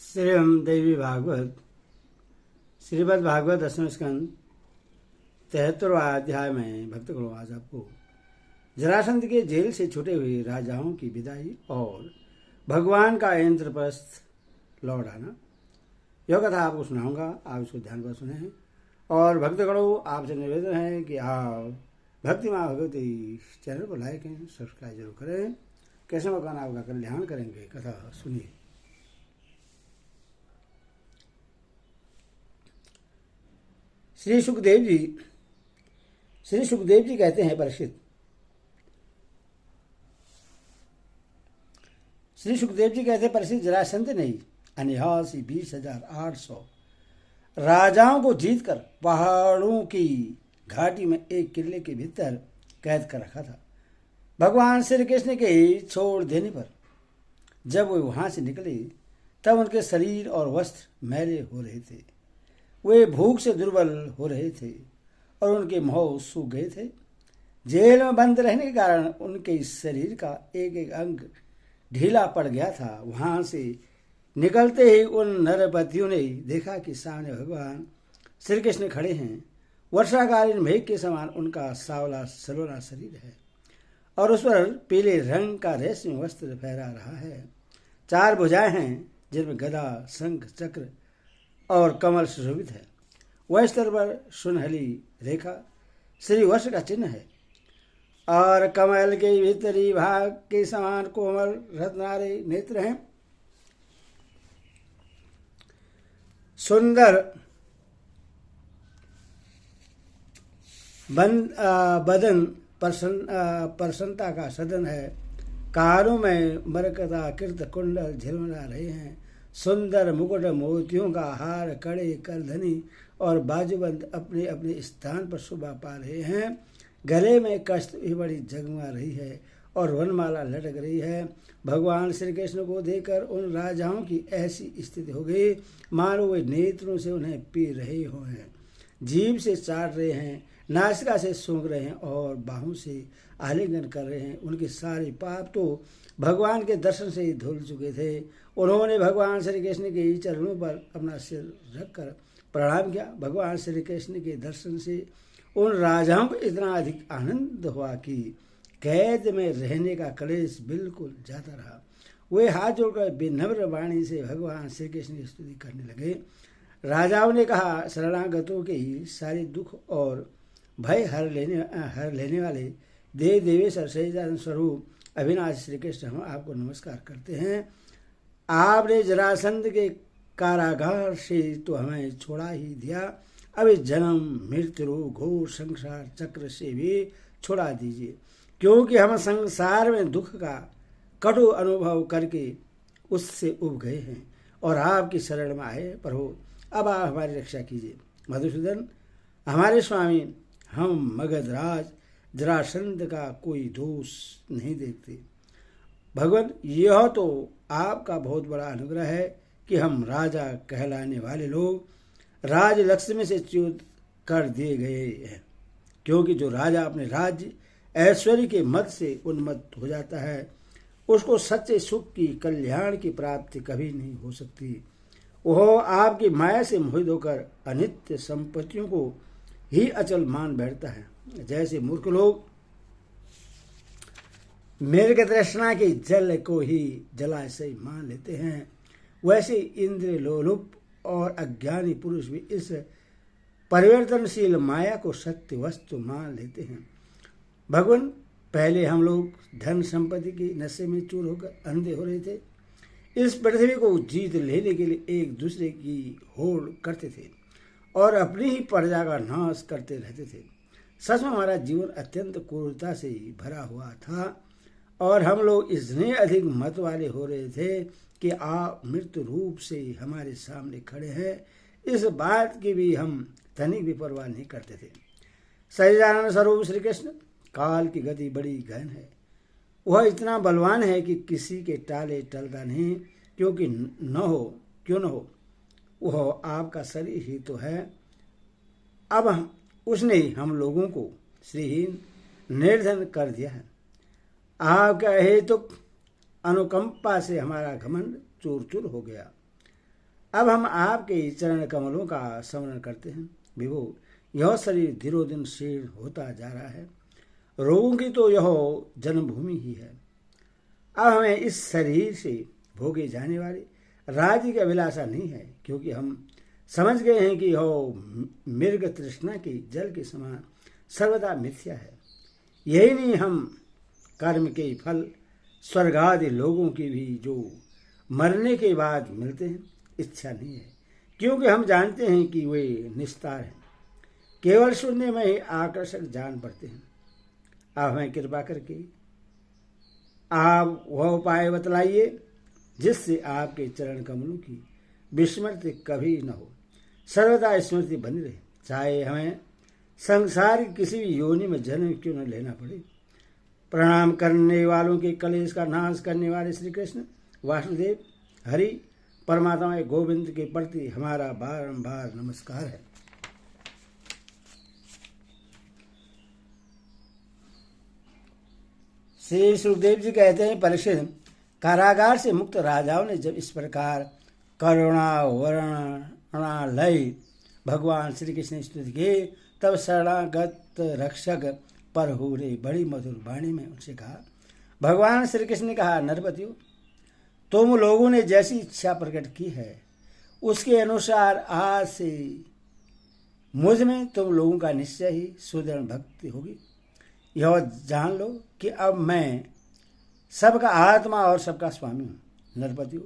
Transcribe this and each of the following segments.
श्रीमद् देवी भागवत श्रीमद् भागवत दसवें स्कंद 73वां अध्याय में भक्तगणों आज आपको जरासंध के जेल से छूटे हुए राजाओं की विदाई और भगवान का इंद्रप्रस्थ लौट आना, यह कथा आपको सुनाऊंगा। आप इसको ध्यान पर सुने। और भक्तगणों, आपसे निवेदन है कि आप भक्ति माँ भगवती चैनल को लाइक एंड सब्सक्राइब जरूर करें। कैसे भगवान आपका कल्याण करेंगे, कथा सुनिए। श्री सुखदेव जी कहते हैं, परीक्षित, श्री सुखदेव जी कहते हैं, परीक्षित, जरासंध ने अनिहासी 20,800 राजाओं को जीतकर पहाड़ों की घाटी में एक किले के भीतर कैद कर रखा था। भगवान श्री कृष्ण के छोड़ देने पर जब वे वहां से निकले तब उनके शरीर और वस्त्र मैले हो रहे थे। वे भूख से दुर्बल हो रहे थे और उनके मुंह सूख गए थे। जेल में बंद रहने के कारण उनके शरीर का एक एक अंग ढीला पड़ गया था। वहां से निकलते ही उन नरपतियों ने देखा कि सामने भगवान श्री कृष्ण खड़े हैं। वर्षाकालीन मेघ के समान उनका सावला सलोना शरीर है और उस पर पीले रंग का रेशमी वस्त्र फहरा रहा है। 4 भुजाएं हैं जिनमें गदा, शंख, चक्र और कमल सुशोभित है। वह स्तर पर सुनहली रेखा श्री वर्ष का चिन्ह है और कमल के भीतरी भाग के समान कोमल रत्नारे नेत्र हैं। सुंदर बदन प्रसन्नता का सदन है। कारों में मरकता कृत कुंडल झिलमिला रहे हैं। सुंदर मुकुट, मोतियों का हार, कड़े, करधनी और बाजूबंद अपने अपने स्थान पर शोभा पा रहे हैं। गले में कष्ट भी बड़ी जगमगा रही है और वनमाला लटक रही है। भगवान श्री कृष्ण को देखकर उन राजाओं की ऐसी स्थिति हो गई मानो वे नेत्रों से उन्हें पी रहे हो हैं, जीभ से चाट रहे हैं, नासिका से सूंघ रहे हैं और बाहों से आलिंगन कर रहे हैं। उनके सारे पाप तो भगवान के दर्शन से ही धुल चुके थे। उन्होंने भगवान श्री कृष्ण के चरणों पर अपना सिर रखकर प्रणाम किया। भगवान श्री कृष्ण के दर्शन से उन राजाओं को इतना अधिक आनंद हुआ कि कैद में रहने का क्लेश बिल्कुल जाता रहा। वे हाथ जोड़कर विनम्र वाणी से भगवान श्री कृष्ण की स्तुति करने लगे। राजाओं ने कहा, शरणागतों के ही सारे दुख और भय हर लेने वाले देव देवेश्वर सच्चिदानंद स्वरूप अविनाशी श्री कृष्ण, हम आपको नमस्कार करते हैं। आपने जरासंध के कारागार से तो हमें छोड़ा ही दिया, अब इस जन्म मृत्यु घोर संसार चक्र से भी छोड़ा दीजिए, क्योंकि हम संसार में दुख का कटु अनुभव करके उससे उब गए हैं और आपकी शरण में आए। प्रभु, अब आप हमारी रक्षा कीजिए। मधुसूदन, हमारे स्वामी, हम मगधराज जरासंध का कोई दोष नहीं देखते। भगवान, यह तो आपका बहुत बड़ा अनुग्रह है कि हम राजा कहलाने वाले लोग राज लक्ष्मी से च्युत कर दिए गए हैं, क्योंकि जो राजा अपने राज्य ऐश्वर्य के मद से उन्मत्त हो जाता है उसको सच्चे सुख की, कल्याण की प्राप्ति कभी नहीं हो सकती। वह आपकी माया से मोहित होकर अनित्य संपत्तियों को ही अचल मान बैठता है। जैसे मूर्ख लोग मृग तृष्णा के जल को ही जलाशय मान लेते हैं, वैसे इंद्र लोलुप और अज्ञानी पुरुष भी इस परिवर्तनशील माया को सत्य वस्तु मान लेते हैं। भगवान, पहले हम लोग धन संपत्ति के नशे में चूर होकर अंधे हो रहे थे। इस पृथ्वी को जीत लेने के लिए एक दूसरे की होड़ करते थे और अपनी ही प्रजा का नाश करते रहते थे। सच में हमारा जीवन अत्यंत क्रूरता से भरा हुआ था और हम लोग इतने अधिक मत वाले हो रहे थे कि आप मृत्यु रूप से हमारे सामने खड़े हैं, इस बात की भी हम तनिक भी परवाह नहीं करते थे। सच्चिदानंद स्वरूप श्री कृष्ण, काल की गति बड़ी गहन है। वह इतना बलवान है कि किसी के टाले टलता नहीं, क्योंकि क्यों न हो, वह आपका शरीर ही तो है। अब उसने हम लोगों को श्रीहीन निर्धन कर दिया है। आपका हेतु अनुकंपा से हमारा घमंड चूर चूर हो गया। अब हम आपके चरण कमलों का स्मरण करते हैं। विभो, यह शरीर धीरो दिन शीर्ण होता जा रहा है। रोगों की तो यह जन्मभूमि ही है। अब हमें इस शरीर से भोगे जाने वाले राज्य की अभिलाषा नहीं है, क्योंकि हम समझ गए हैं कि यह मृग तृष्णा के जल के समान सर्वदा मिथ्या है। यही नहीं, हम कर्म के फल स्वर्ग आदि लोगों की भी जो मरने के बाद मिलते हैं इच्छा नहीं है, क्योंकि हम जानते हैं कि वे निस्तार हैं, केवल सुनने में ही आकर्षक जान पड़ते हैं। आप हमें कृपा करके आप वह उपाय बतलाइए जिससे आपके चरण कमलों की विस्मृति कभी न हो, सर्वदा स्मृति बनी रहे, चाहे हमें संसार की किसी भी योनि में जन्म क्यों न लेना पड़े। प्रणाम करने वालों के कलेश का नाश करने वाले श्री कृष्ण वासुदेव हरि परमात्मा गोविंद के प्रति हमारा बारंबार नमस्कार है। श्री सुखदेव जी कहते हैं, परीक्षित, कारागार से मुक्त राजाओं ने जब इस प्रकार करुणा वर्णनालय भगवान श्री कृष्ण स्तुति की, तब शरणागत रक्षक परहुरे बड़ी मधुर वाणी में उनसे कहा। भगवान श्री कृष्ण ने कहा, नरपतियों, तुम लोगों ने जैसी इच्छा प्रकट की है उसके अनुसार आज से मुझ में तुम लोगों का निश्चय ही सुदृढ़ भक्ति होगी। यह जान लो कि अब मैं सबका आत्मा और सबका स्वामी हूँ। नरपतियों,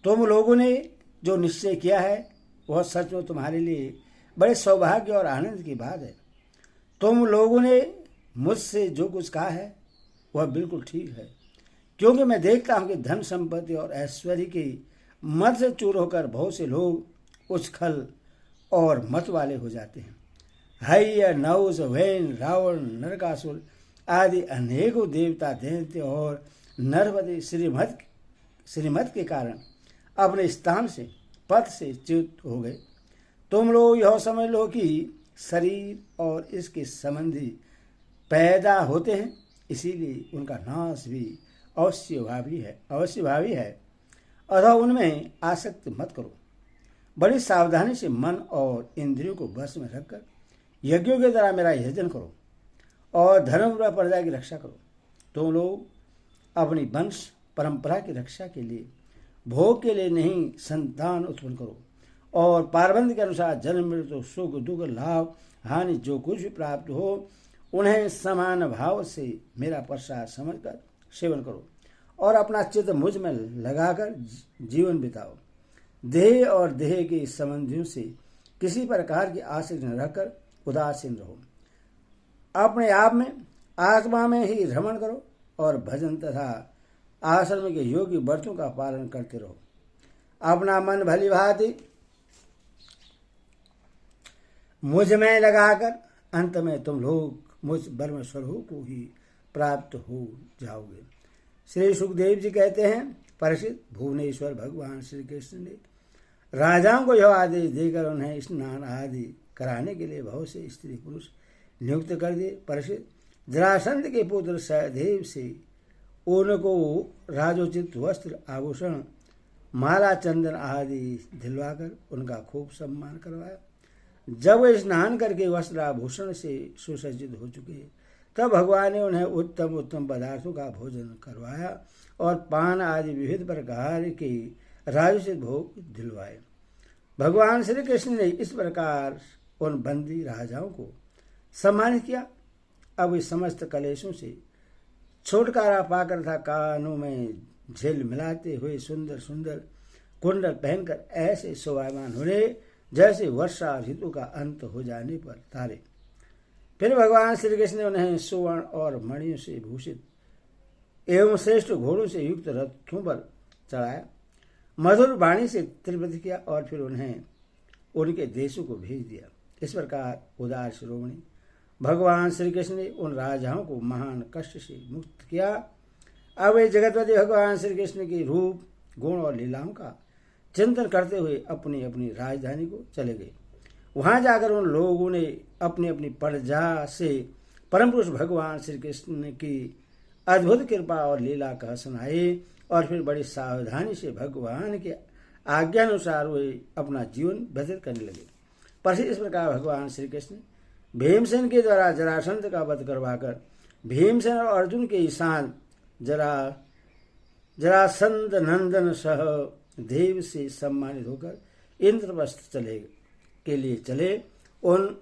तुम लोगों ने जो निश्चय किया है वह सच में तुम्हारे लिए बड़े सौभाग्य और आनंद की बात है। तुम लोगों ने मुझसे जो कुछ कहा है वह बिल्कुल ठीक है, क्योंकि मैं देखता हूँ कि धन संपत्ति और ऐश्वर्य के मत से चूर होकर बहुत से लोग उछल और मत वाले हो जाते हैं। हय, नहुष, वैन, रावण, नरकासुर आदि अनेकों देवता दैत्य और नरपति श्रीमत के कारण अपने स्थान से पथ से च्युत हो गए। तुम लोग यह समझ लो कि शरीर और इसके संबंधी पैदा होते हैं, इसीलिए उनका नाश भी अवश्यभावी है। अतः उनमें आसक्त मत करो। बड़ी सावधानी से मन और इंद्रियों को वश में रखकर यज्ञों के द्वारा मेरा यजन करो और धर्म व प्रजा की रक्षा करो। तुम लोग अपनी वंश परंपरा की रक्षा के लिए भोग के लिए नहीं संतान उत्पन्न करो और पारबंध के अनुसार जन्म मृत्यु सुख दुख लाभ हानि जो कुछ भी प्राप्त हो उन्हें समान भाव से मेरा प्रसाद समझकर सेवन करो और अपना चित्त मुझ में लगाकर जीवन बिताओ। देह और देह के संबंधियों से किसी प्रकार की आसक्ति न रखकर उदासीन रहो। अपने आप में आत्मा में ही भ्रमण करो और भजन तथा आश्रम के योग्य व्रतों का पालन करते रहो। अपना मन भली भांति मुझ में लगाकर अंत में तुम लोग मुझ ब्रह्म स्वरूप को ही प्राप्त हो जाओगे। श्री सुखदेव जी कहते हैं, परीक्षित, भुवनेश्वर भगवान श्री कृष्ण ने राजाओं को यह आदेश देकर उन्हें स्नान आदि कराने के लिए बहुत से स्त्री पुरुष नियुक्त कर दिए। परीक्षित, जरासंध के पुत्र सहदेव से उनको राजोचित वस्त्र आभूषण माला चंदन आदि दिलवाकर उनका खूब सम्मान करवाया। जब वे स्नान करके वस्त्र आभूषण से सुसज्जित हो चुके तब भगवान ने उन्हें उत्तम उत्तम पदार्थों का भोजन करवाया और पान आदि विविध प्रकार के राजोचित भोग दिलवाए। भगवान श्री कृष्ण ने इस प्रकार उन बंदी राजाओं को सम्मानित किया। अब इस समस्त कलेशों से छुटकारा पाकर था कानों में झिल मिलाते हुए सुंदर सुंदर कुंडल पहनकर ऐसे शोभायमान होने जैसे वर्षा ऋतु का अंत हो जाने पर तारे। फिर भगवान श्री कृष्ण ने उन्हें सुवर्ण और मणियों से भूषित एवं श्रेष्ठ घोड़ों से युक्त रथों पर चढ़ाया, मधुर वाणी से त्रिवृत किया और फिर उन्हें उनके देशों को भेज दिया। इस प्रकार उदार शिरोमणि भगवान श्री कृष्ण ने उन राजाओं को महान कष्ट से मुक्त किया। अब वे जगतपति भगवान श्री कृष्ण के रूप गुण और लीलाओं का चिंतन करते हुए अपनी अपनी राजधानी को चले गए। वहां जाकर उन लोगों ने अपनी अपनी प्रजा से परम पुरुष भगवान श्री कृष्ण की अद्भुत कृपा और लीला कह सुनाई और फिर बड़ी सावधानी से भगवान के आज्ञानुसार वे अपना जीवन व्यतीत करने लगे। पर इस प्रकार भगवान श्री कृष्ण भीमसेन के द्वारा जरासंध का वध करवाकर भीमसेन और अर्जुन के ईशान जरासंध नंदन सह देव से सम्मानित होकर इंद्रप्रस्थ के लिए चले। उन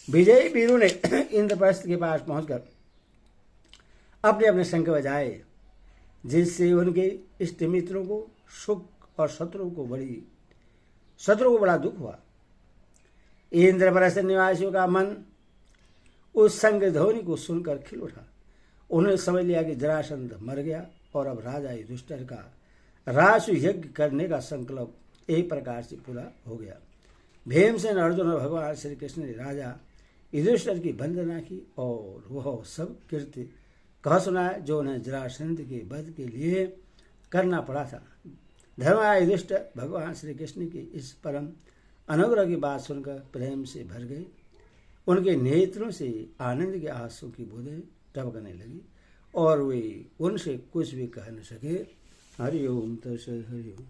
विजयी वीरों ने इंद्रप्रस्थ के पास पहुंचकर अपने अपने शंख बजाए, जिससे उनके इष्ट मित्रों को सुख और शत्रुओं को बड़ा दुख हुआ। इंद्रप्रस्थ निवासियों का मन उस संग ध्वनि को सुनकर खिल उठा। उन्होंने समझ लिया कि जरासंध मर गया और अब राजा युधिष्ठिर का राजसु यज्ञ करने का संकल्प एक प्रकार से पूरा हो गया। भीमसेन, अर्जुन और भगवान श्री कृष्ण ने राजा युधिष्ठिर की वंदना की और वह सब कृत्य कह सुनाया जो उन्हें जरासंध के वध के लिए करना पड़ा था। धर्मराज युधिष्ठिर भगवान श्री कृष्ण की इस परम अनुग्रह की बात सुनकर प्रेम से भर गए। उनके नेत्रों से आनंद के आंसू की बूंदें टपकने लगी और वे उनसे कुछ भी कह न सके। हरि ओम तत्सत। हरि ओम।